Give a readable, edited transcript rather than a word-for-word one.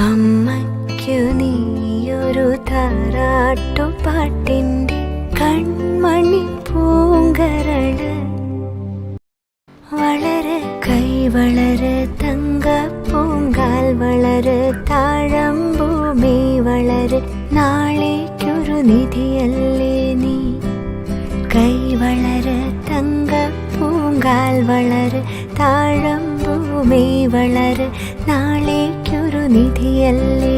അമ്മയ്ക്കു നീയൊരു താരാട്ടുപാട്ടിൻ്റെ കൺമണി പൂങ്കരള്. വളര് കൈ വളര് തങ്കപ്പൂങ്കാൽ വളര് താഴമ്പൂമി വളര് നാളേക്കൊരു നിധിയല്ലേ നീ. കൈ വളര് തങ്കപ്പൂങ്കാൽ വളര് താഴമ്പൂമി വളര് നാളേക്കൊരു നിധിയല്ലേ